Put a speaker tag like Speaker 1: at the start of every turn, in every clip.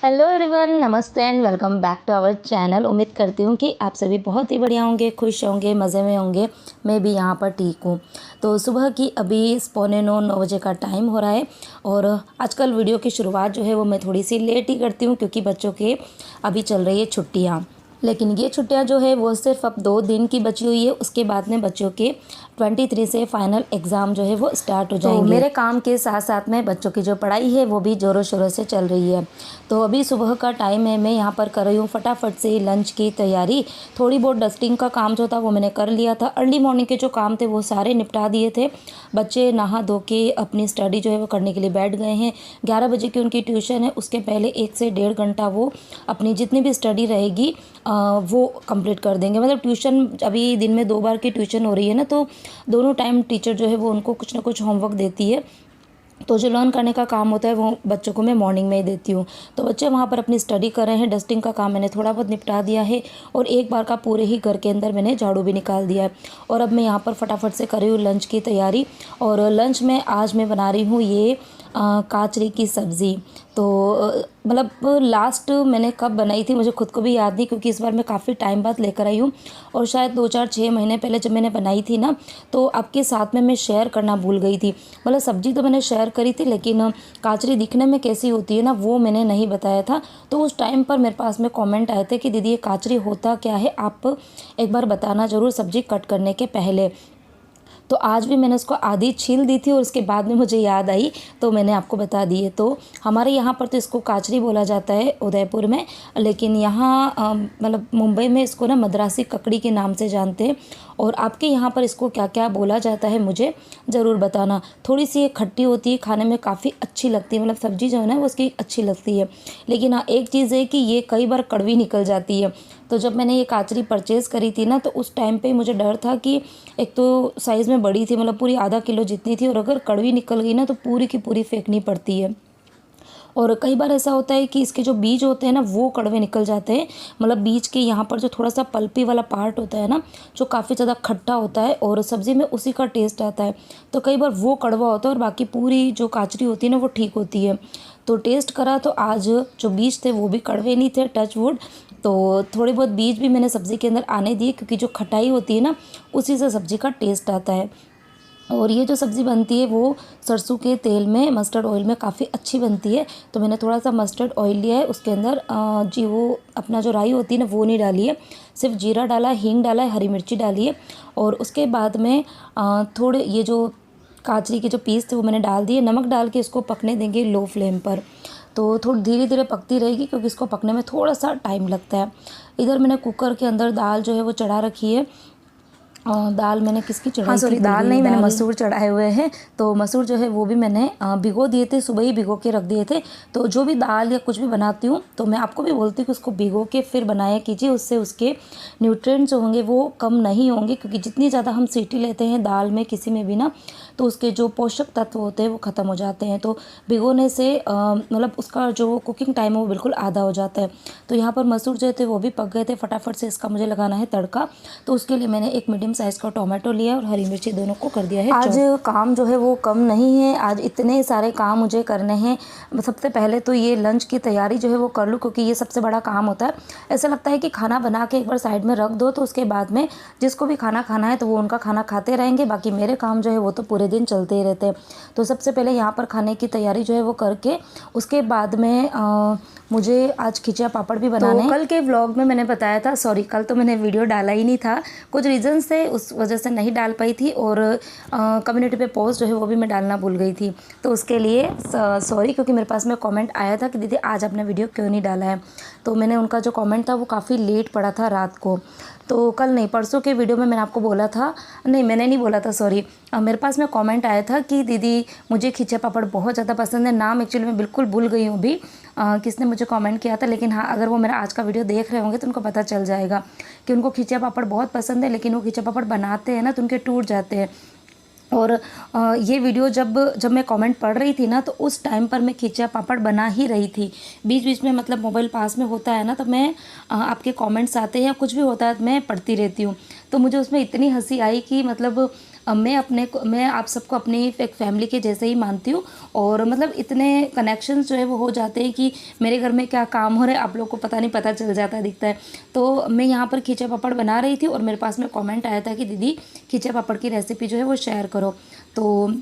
Speaker 1: Hello everyone, नमस्ते and welcome back to our channel. उम्मीद करती हूँ कि आप सभी बहुत ही बढ़िया होंगे, खुश होंगे, मज़े में होंगे। मैं भी यहाँ पर ठीक हूँ। तो सुबह की अभी 8:45-9 बजे का टाइम हो रहा है और आजकल वीडियो की शुरुआत जो है वो मैं थोड़ी सी लेट ही करती हूँ क्योंकि बच्चों के अभी चल रही है छुट्टियाँ। लेकिन ये छुट्टियाँ जो है वो सिर्फ अब 2 दिन की बची हुई है। उसके बाद में बच्चों के 23 से फाइनल एग्ज़ाम जो है वो स्टार्ट हो जाएंगे। तो मेरे काम के साथ साथ में बच्चों की जो पढ़ाई है वो भी ज़ोरों शोरों से चल रही है। तो अभी सुबह का टाइम है, मैं यहाँ पर कर रही हूँ फटाफट से लंच की तैयारी। थोड़ी बहुत डस्टिंग का काम जो था वो मैंने कर लिया था। अर्ली मॉर्निंग के जो काम थे वो सारे निपटा दिए थे। बच्चे नहा धो के अपनी स्टडी जो है वो करने के लिए बैठ गए हैं। 11 बजे की उनकी ट्यूशन है, उसके पहले 1 से 1.5 घंटा वो अपनी जितनी भी स्टडी रहेगी वो कंप्लीट कर देंगे। मतलब ट्यूशन अभी दिन में 2 बार की ट्यूशन हो रही है ना, तो दोनों टाइम टीचर जो है वो उनको कुछ ना कुछ होमवर्क देती है। तो जो लर्न करने का काम होता है वो बच्चों को मैं मॉर्निंग में ही देती हूँ। तो बच्चे वहाँ पर अपनी स्टडी कर रहे हैं। डस्टिंग का काम मैंने थोड़ा बहुत निपटा दिया है और एक बार का पूरे ही घर के अंदर मैंने झाड़ू भी निकाल दिया है। और अब मैं यहाँ पर फटाफट से कर रही हूँ लंच की तैयारी। और लंच में आज मैं बना रही हूँ ये काचरी की सब्ज़ी। तो मतलब लास्ट मैंने कब बनाई थी मुझे खुद को भी याद नहीं, क्योंकि इस बार मैं काफ़ी टाइम बाद लेकर आई हूँ। और शायद 2-4-6 महीने पहले जब मैंने बनाई थी ना, तो आपके साथ में मैं शेयर करना भूल गई थी। मतलब सब्ज़ी तो मैंने शेयर करी थी, लेकिन काचरी दिखने में कैसी होती है ना वो मैंने नहीं बताया था। तो उस टाइम पर मेरे पास में कमेंट आए थे कि दीदी ये काचरी होता क्या है, आप एक बार बताना ज़रूर सब्ज़ी कट करने के पहले। तो आज भी मैंने उसको आधी छील दी थी और उसके बाद में मुझे याद आई तो मैंने आपको बता दी है। तो हमारे यहाँ पर तो इसको काचरी बोला जाता है उदयपुर में, लेकिन यहाँ मतलब मुंबई में इसको ना मद्रासी ककड़ी के नाम से जानते हैं। और आपके यहाँ पर इसको क्या क्या बोला जाता है मुझे ज़रूर बताना। थोड़ी सी ये खट्टी होती है, खाने में काफ़ी अच्छी लगती है, मतलब सब्ज़ी जो है ना वो उसकी अच्छी लगती है। लेकिन हाँ, एक चीज़ है कि ये कई बार कड़वी निकल जाती है। तो जब मैंने ये काचरी परचेज़ करी थी ना, तो उस टाइम पे मुझे डर था कि एक तो साइज़ में बड़ी थी, मतलब पूरी आधा किलो जितनी थी, और अगर कड़वी निकल गई ना तो पूरी की पूरी फेंकनी पड़ती है। और कई बार ऐसा होता है कि इसके जो बीज होते हैं ना वो कड़वे निकल जाते हैं। मतलब बीज के यहाँ पर जो थोड़ा सा पल्पी वाला पार्ट होता है ना, जो काफ़ी ज़्यादा खट्टा होता है और सब्ज़ी में उसी का टेस्ट आता है। तो कई बार वो कड़वा होता है और बाकी पूरी जो काचरी होती है ना वो ठीक होती है। तो टेस्ट करा तो आज जो बीज थे वो भी कड़वे नहीं थे, टच वुड। तो थोड़े बहुत बीज भी मैंने सब्ज़ी के अंदर आने दिए, क्योंकि जो खटाई होती है ना उसी से सब्ज़ी का टेस्ट आता है। और ये जो सब्ज़ी बनती है वो सरसों के तेल में, मस्टर्ड ऑयल में काफ़ी अच्छी बनती है। तो मैंने थोड़ा सा मस्टर्ड ऑयल लिया है, उसके अंदर जी वो अपना जो राई होती है ना वो नहीं डाली है, सिर्फ जीरा डाला है, हींग डाला है, हरी मिर्ची डाली है। और उसके बाद में थोड़े ये जो काजरी के जो पीस थे वो मैंने डाल दिए। नमक डाल के इसको पकने देंगे लो फ्लेम पर। तो थोड़ी धीरे धीरे पकती रहेगी क्योंकि इसको पकने में थोड़ा सा टाइम लगता है। इधर मैंने कुकर के अंदर दाल जो है वो चढ़ा रखी है। दाल मैंने किसकी चढ़ाई थी, हाँ सॉरी, दाल नहीं, मैंने मसूर चढ़ाए हुए हैं। तो मसूर जो है वो भी मैंने भिगो दिए थे, सुबह ही भिगो के रख दिए थे। तो जो भी दाल या कुछ भी बनाती हूँ तो मैं आपको भी बोलती हूँ कि उसको भिगो के फिर बनाया कीजिए, उससे उसके न्यूट्रिएंट्स होंगे वो कम नहीं होंगे। क्योंकि जितनी ज़्यादा हम सीटी लेते हैं दाल में किसी में भी ना, तो उसके जो पोषक तत्व होते हैं वो ख़त्म हो जाते हैं। तो भिगोने से मतलब उसका जो कुकिंग टाइम है वो बिल्कुल आधा हो जाता है। तो यहाँ पर मसूर जो थे वो भी पक गए थे। फटाफट से इसका मुझे लगाना है तड़का। तो उसके लिए मैंने एक मीडियम साइज़ का टोमेटो लिया और हरी मिर्ची दोनों को कर दिया है। आज काम जो है वो कम नहीं है, आज इतने सारे काम मुझे करने हैं। सबसे पहले तो ये लंच की तैयारी जो है वो कर लूँ, क्योंकि ये सबसे बड़ा काम होता है। ऐसा लगता है कि खाना बना के एक बार साइड में रख दो तो उसके बाद में जिसको भी खाना खाना है तो वो उनका खाना खाते रहेंगे, बाकी मेरे काम जो है वो तो पूरे दिन चलते ही रहते हैं। तो सबसे पहले यहाँ पर खाने की तैयारी जो है वो करके उसके बाद में मुझे आज खिचिया पापड़ भी बनाने हैं। तो कल के व्लॉग में मैंने बताया था, सॉरी कल तो मैंने वीडियो डाला ही नहीं था, कुछ रीज़न से उस वजह से नहीं डाल पाई थी। और कम्युनिटी पे पोस्ट जो है वो भी मैं डालना भूल गई थी, तो उसके लिए सॉरी। क्योंकि मेरे पास में कमेंट आया था कि दीदी आज आपने वीडियो क्यों नहीं डाला है। तो मैंने उनका जो कमेंट था वो काफ़ी लेट पड़ा था रात को। तो कल नहीं, परसों के वीडियो में मैंने आपको बोला था, नहीं मैंने नहीं बोला था, सॉरी। मेरे पास में कमेंट आया था कि दीदी मुझे खिचिया पापड़ बहुत ज़्यादा पसंद है। नाम एक्चुअली मैं बिल्कुल भूल गई हूँ अभी किसने मुझे कमेंट किया था, लेकिन हाँ अगर वो मेरा आज का वीडियो देख रहे होंगे तो उनको पता चल जाएगा कि उनको खिचिया पापड़ बहुत पसंद है। लेकिन वो खिचिया पापड़ बनाते हैं ना तो उनके टूट जाते हैं। और ये वीडियो जब मैं कमेंट पढ़ रही थी ना, तो उस टाइम पर मैं खिचिया पापड़ बना ही रही थी। बीच बीच में मतलब मोबाइल पास में होता है ना, तो मैं आपके कमेंट्स आते हैं या कुछ भी होता है तो मैं पढ़ती रहती हूँ। तो मुझे उसमें इतनी हंसी आई कि मतलब मैं आप सबको अपनी एक फैमिली के जैसे ही मानती हूँ। और मतलब इतने कनेक्शंस जो है वो हो जाते हैं कि मेरे घर में क्या काम हो रहा है आप लोग को पता चल जाता है, दिखता है। तो मैं यहाँ पर खींचा पापड़ बना रही थी और मेरे पास में कमेंट आया था कि दीदी खींचा पापड़ की रेसिपी जो है वो शेयर करो। तो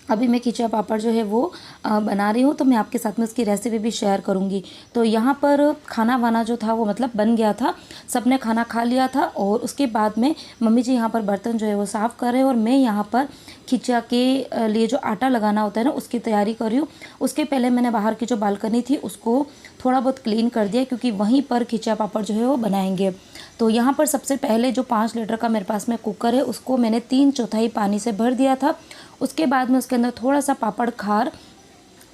Speaker 1: अभी मैं खींचा पापड़ जो है वो बना रही हूँ, तो मैं आपके साथ में उसकी रेसिपी भी शेयर करूँगी। तो यहाँ पर खाना वाना जो था वो मतलब बन गया था, सबने खाना खा लिया था। और उसके बाद में मम्मी जी यहाँ पर बर्तन जो है वो साफ़ कर रहे हैं और मैं यहाँ पर खींचा के लिए जो आटा लगाना होता है ना उसकी तैयारी कर रही हूँ। उसके पहले मैंने बाहर की जो बालकनी थी उसको थोड़ा बहुत क्लीन कर दिया, क्योंकि वहीं पर खींचा पापड़ जो है वो बनाएंगे। तो यहाँ पर सबसे पहले जो 5 लीटर का मेरे पास में कुकर है उसको मैंने 3/4 पानी से भर दिया था। उसके बाद में उसके अंदर थोड़ा सा पापड़ खार,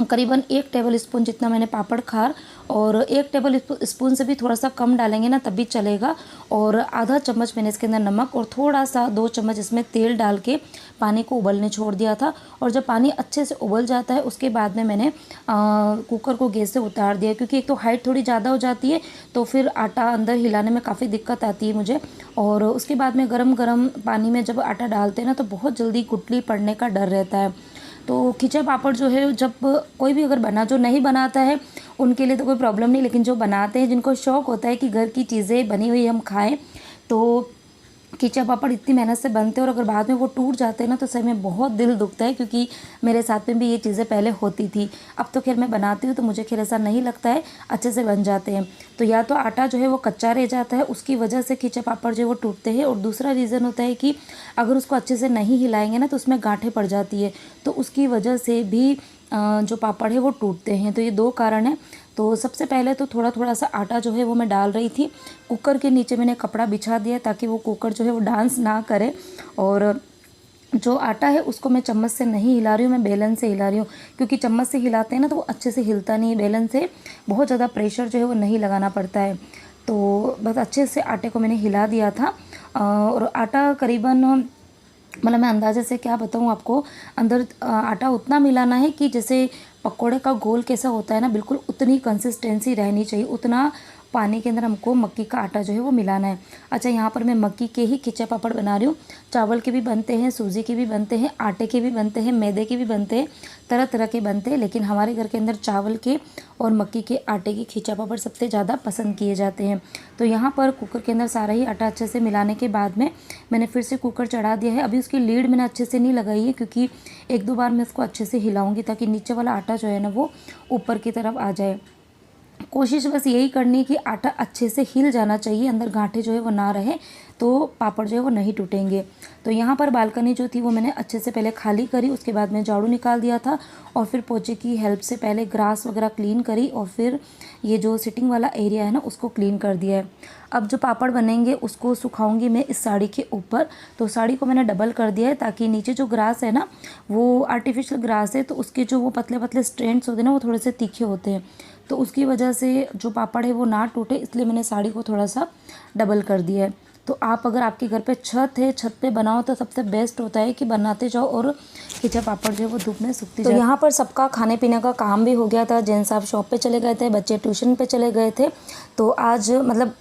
Speaker 1: करीबन 1 टेबल स्पून जितना मैंने पापड़ खार, और 1 टेबल स्पून से भी थोड़ा सा कम डालेंगे ना तब भी चलेगा। और आधा चम्मच मैंने इसके अंदर नमक और थोड़ा सा 2 चम्मच इसमें तेल डाल के पानी को उबलने छोड़ दिया था। और जब पानी अच्छे से उबल जाता है उसके बाद में मैंने कुकर को गैस से उतार दिया, क्योंकि एक तो हाइट थोड़ी ज़्यादा हो जाती है तो फिर आटा अंदर हिलाने में काफ़ी दिक्कत आती है मुझे। और उसके बाद में गरम गरम पानी में जब आटा डालते हैं ना तो बहुत जल्दी गुठली पड़ने का डर रहता है। तो खींचा पापड़ जो है जब कोई भी अगर जो नहीं बनाता है उनके लिए तो कोई प्रॉब्लम नहीं, लेकिन जो बनाते हैं जिनको शौक़ होता है कि घर की चीज़ें बनी हुई हम खाएं, तो खींचा पापड़ इतनी मेहनत से बनते हैं और अगर बाद में वो टूट जाते हैं ना तो सही में बहुत दिल दुखता है, क्योंकि मेरे साथ में भी ये चीज़ें पहले होती थी। अब तो खैर मैं बनाती हूँ तो मुझे खैर ऐसा नहीं लगता है, अच्छे से बन जाते हैं। तो या तो आटा जो है वो कच्चा रह जाता है, उसकी वजह से खींचा पापड़ जो है वो टूटते हैं, और दूसरा रीज़न होता है कि अगर उसको अच्छे से नहीं हिलाएंगे ना तो उसमें गांठें पड़ जाती है, तो उसकी वजह से भी जो पापड़ है वो टूटते हैं। तो ये 2 कारण हैं। तो सबसे पहले तो थोड़ा सा आटा जो है वो मैं डाल रही थी, कुकर के नीचे मैंने कपड़ा बिछा दिया ताकि वो कुकर जो है वो डांस ना करे। और जो आटा है उसको मैं चम्मच से नहीं हिला रही हूँ, मैं बेलन से हिला रही हूँ, क्योंकि चम्मच से हिलाते हैं ना तो वो अच्छे से हिलता नहीं है। बेलन से बहुत ज़्यादा प्रेशर जो है वो नहीं लगाना पड़ता है। तो बस अच्छे से आटे को मैंने हिला दिया था। और आटा करीबन मतलब मैं अंदाज़े से क्या बताऊँ आपको, अंदर आटा उतना मिलाना है कि जैसे पकोड़े का गोल कैसा होता है ना, बिल्कुल उतनी कंसिस्टेंसी रहनी चाहिए, उतना पानी के अंदर हमको मक्की का आटा जो है वो मिलाना है। अच्छा, यहाँ पर मैं मक्की के ही खींचा पापड़ बना रही हूँ। चावल के भी बनते हैं, सूजी के भी बनते हैं, आटे के भी बनते हैं, मैदे के भी बनते हैं, तरह तरह के बनते हैं, लेकिन हमारे घर के अंदर चावल के और मक्की के आटे के खींचा पापड़ सबसे ज़्यादा पसंद किए जाते हैं। तो यहाँ पर कुकर के अंदर सारा ही आटा अच्छे से मिलाने के बाद में मैंने फिर से कुकर चढ़ा दिया है। अभी उसकी लीड मैंने अच्छे से नहीं लगाई है, क्योंकि 1-2 बार मैं इसको अच्छे से हिलाऊंगी ताकि नीचे वाला आटा जो है ना वो ऊपर की तरफ आ जाए। कोशिश बस यही करनी है कि आटा अच्छे से हिल जाना चाहिए, अंदर गांठें जो है वो ना रहे, तो पापड़ जो है वो नहीं टूटेंगे। तो यहाँ पर बालकनी जो थी वो मैंने अच्छे से पहले खाली करी, उसके बाद में झाड़ू निकाल दिया था और फिर पोंछे की हेल्प से पहले ग्रास वगैरह क्लीन करी और फिर ये जो सिटिंग वाला एरिया है ना उसको क्लीन कर दिया है। अब जो पापड़ बनेंगे उसको सुखाऊंगी मैं इस साड़ी के ऊपर। तो साड़ी को मैंने डबल कर दिया है ताकि नीचे जो ग्रास है ना वो आर्टिफिशियल ग्रास है, तो उसके जो वो पतले पतले स्ट्रैंड्स होते हैं ना वो थोड़े से तीखे होते हैं, तो उसकी वजह से जो पापड़ है वो ना टूटे, इसलिए मैंने साड़ी को थोड़ा सा डबल कर दिया है। तो आप अगर आपके घर पे छत है, छत पे बनाओ तो सबसे बेस्ट होता है कि बनाते जाओ और खींचा पापड़ जो है वो धूप में सूखती जाए। तो यहाँ पर सबका खाने पीने का काम भी हो गया था, जेंट्स साहब शॉप पे चले गए थे, बच्चे ट्यूशन पे चले गए थे। तो आज मतलब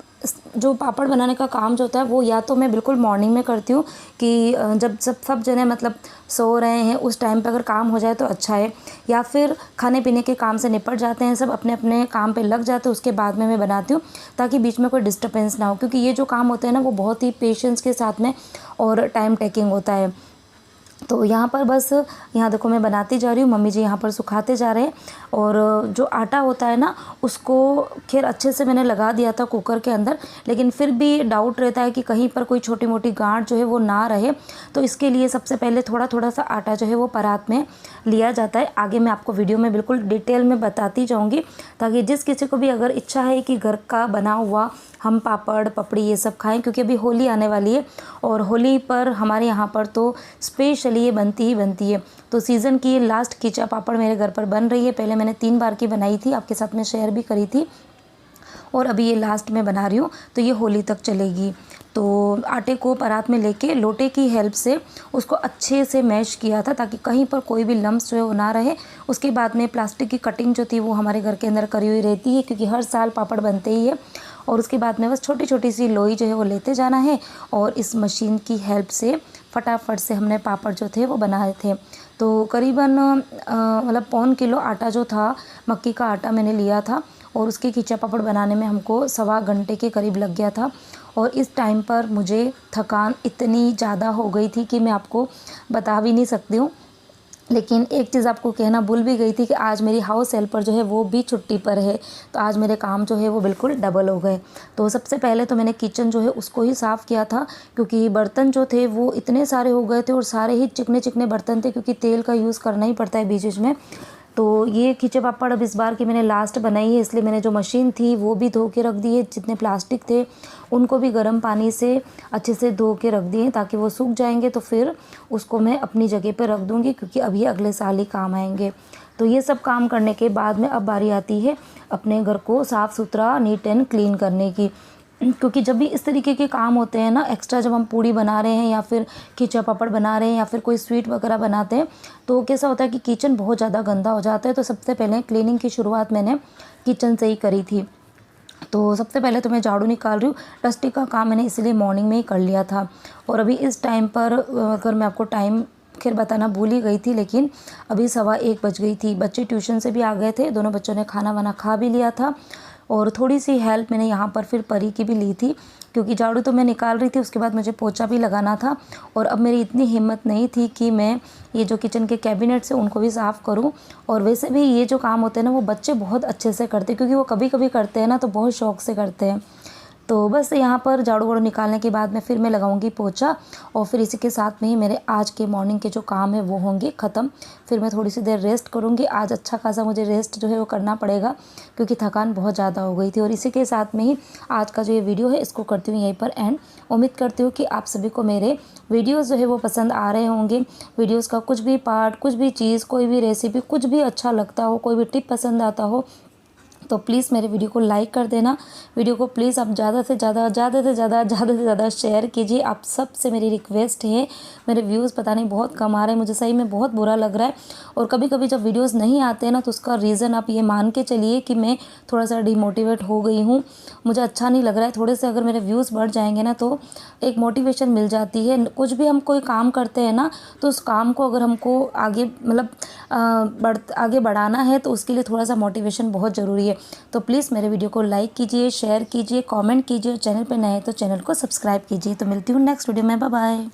Speaker 1: जो पापड़ बनाने का काम जो होता है वो या तो मैं बिल्कुल मॉर्निंग में करती हूँ कि जब सब जने मतलब सो रहे हैं उस टाइम पे अगर काम हो जाए तो अच्छा है, या फिर खाने पीने के काम से निपट जाते हैं, सब अपने अपने काम पे लग जाते हैं, उसके बाद में मैं बनाती हूँ ताकि बीच में कोई डिस्टर्बेंस ना हो, क्योंकि ये जो काम होते हैं ना वो बहुत ही पेशेंस के साथ में और टाइम टेकिंग होता है। तो यहाँ पर बस यहाँ देखो मैं बनाती जा रही हूँ, मम्मी जी यहाँ पर सुखाते जा रहे हैं। और जो आटा होता है ना उसको खैर अच्छे से मैंने लगा दिया था कुकर के अंदर, लेकिन फिर भी डाउट रहता है कि कहीं पर कोई छोटी मोटी गांठ जो है वो ना रहे, तो इसके लिए सबसे पहले थोड़ा सा आटा जो है वो परात में लिया जाता है। आगे मैं आपको वीडियो में बिल्कुल डिटेल में बताती जाऊँगी, ताकि जिस किसी को भी अगर इच्छा है कि घर का बना हुआ हम पापड़ पपड़ी ये सब खाएं, क्योंकि अभी होली आने वाली है और होली पर हमारे यहाँ पर तो स्पेशली ये बनती ही बनती है। तो सीज़न की लास्ट खींचा पापड़ मेरे घर पर बन रही है। पहले मैंने 3 बार की बनाई थी, आपके साथ में शेयर भी करी थी, और अभी ये लास्ट में बना रही हूँ, तो ये होली तक चलेगी। तो आटे को परात में लेके लोटे की हेल्प से उसको अच्छे से मैश किया था ताकि कहीं पर कोई भी लम्स जो है वो ना रहे। उसके बाद में प्लास्टिक की कटिंग जो थी वो हमारे घर के अंदर करी हुई रहती है, क्योंकि हर साल पापड़ बनते ही है। और उसके बाद में बस छोटी छोटी सी लोई जो है वो लेते जाना है और इस मशीन की हेल्प से फटाफट से हमने पापड़ जो थे वो बनाए थे। तो करीबन मतलब पौन किलो आटा जो था, मक्की का आटा मैंने लिया था और उसके खींचा पापड़ बनाने में हमको सवा घंटे के करीब लग गया था। और इस टाइम पर मुझे थकान इतनी ज़्यादा हो गई थी कि मैं आपको बता भी नहीं सकती हूँ। लेकिन एक चीज़ आपको कहना भूल भी गई थी कि आज मेरी हाउस हेल्पर जो है वो भी छुट्टी पर है, तो आज मेरे काम जो है वो बिल्कुल डबल हो गए। तो सबसे पहले तो मैंने किचन जो है उसको ही साफ़ किया था, क्योंकि बर्तन जो थे वो इतने सारे हो गए थे और सारे ही चिकने चिकने बर्तन थे, क्योंकि तेल का यूज़ करना ही पड़ता है बीच बीच में। तो ये खींचे पापड़ अब इस बार की मैंने लास्ट बनाई है, इसलिए मैंने जो मशीन थी वो भी धो के रख दी है। जितने प्लास्टिक थे उनको भी गर्म पानी से अच्छे से धो के रख दिए, ताकि वो सूख जाएंगे तो फिर उसको मैं अपनी जगह पर रख दूँगी, क्योंकि अब ये अगले साल ही काम आएंगे। तो ये सब काम करने के बाद में अब बारी आती है अपने घर को साफ़ सुथरा नीट एंड क्लीन करने की। क्योंकि जब भी इस तरीके के काम होते हैं ना, एक्स्ट्रा जब हम पूड़ी बना रहे हैं या फिर खींचा पापड़ बना रहे हैं या फिर कोई स्वीट वगैरह बनाते हैं, तो कैसा होता है कि किचन बहुत ज़्यादा गंदा हो जाता है। तो सबसे पहले क्लीनिंग की शुरुआत मैंने किचन से ही करी थी। तो सबसे पहले तो मैं झाड़ू निकाल रही हूँ, डस्टिंग का काम मैंने इसलिए मॉर्निंग में ही कर लिया था। और अभी इस टाइम पर अगर मैं आपको टाइम खैर बताना भूल ही गई थी, लेकिन अभी 1:15 बज गई थी। बच्चे ट्यूशन से भी आ गए थे, दोनों बच्चों ने खाना वाना खा भी लिया था। और थोड़ी सी हेल्प मैंने यहाँ पर फिर परी की भी ली थी, क्योंकि झाड़ू तो मैं निकाल रही थी, उसके बाद मुझे पोछा भी लगाना था। और अब मेरी इतनी हिम्मत नहीं थी कि मैं ये जो किचन के कैबिनेट्स हैं उनको भी साफ़ करूं। और वैसे भी ये जो काम होते हैं ना, वो बच्चे बहुत अच्छे से करते हैं, क्योंकि वो कभी कभी करते हैं ना तो बहुत शौक़ से करते हैं। तो बस यहाँ पर झाड़ू वाड़ू निकालने के बाद में फिर मैं लगाऊंगी पोछा, और फिर इसी के साथ में ही मेरे आज के मॉर्निंग के जो काम है वो होंगे ख़त्म। फिर मैं थोड़ी सी देर रेस्ट करूँगी। आज अच्छा खासा मुझे रेस्ट जो है वो करना पड़ेगा, क्योंकि थकान बहुत ज़्यादा हो गई थी। और इसी के साथ में ही आज का जो ये वीडियो है इसको करती हूँ यहीं पर एंड। उम्मीद करती हूँ कि आप सभी को मेरे वीडियोज़ जो है वो पसंद आ रहे होंगे। वीडियोज़ का कुछ भी पार्ट, कुछ भी चीज़, कोई भी रेसिपी, कुछ भी अच्छा लगता हो, कोई भी टिप पसंद आता हो, तो प्लीज़ मेरे वीडियो को लाइक कर देना। वीडियो को प्लीज़ आप ज़्यादा से ज़्यादा शेयर कीजिए। आप सब से मेरी रिक्वेस्ट है। मेरे व्यूज़ पता नहीं बहुत कम आ रहे हैं, मुझे सही में बहुत बुरा लग रहा है। और कभी कभी जब वीडियोज़ नहीं आते हैं ना, तो उसका रीज़न आप ये मान के चलिए कि मैं थोड़ा सा डिमोटिवेट हो गई हूँ, मुझे अच्छा नहीं लग रहा है। थोड़े से अगर मेरे व्यूज़ बढ़ जाएंगे ना, तो एक मोटिवेशन मिल जाती है। कुछ भी हम कोई काम करते हैं ना, तो उस काम को अगर हमको आगे मतलब आगे बढ़ाना है, तो उसके लिए थोड़ा सा मोटिवेशन बहुत ज़रूरी है। तो प्लीज़ मेरे वीडियो को लाइक कीजिए, शेयर कीजिए, कमेंट कीजिए, और चैनल पर नए हैं तो चैनल को सब्सक्राइब कीजिए। तो मिलती हूँ नेक्स्ट वीडियो में। Bye bye.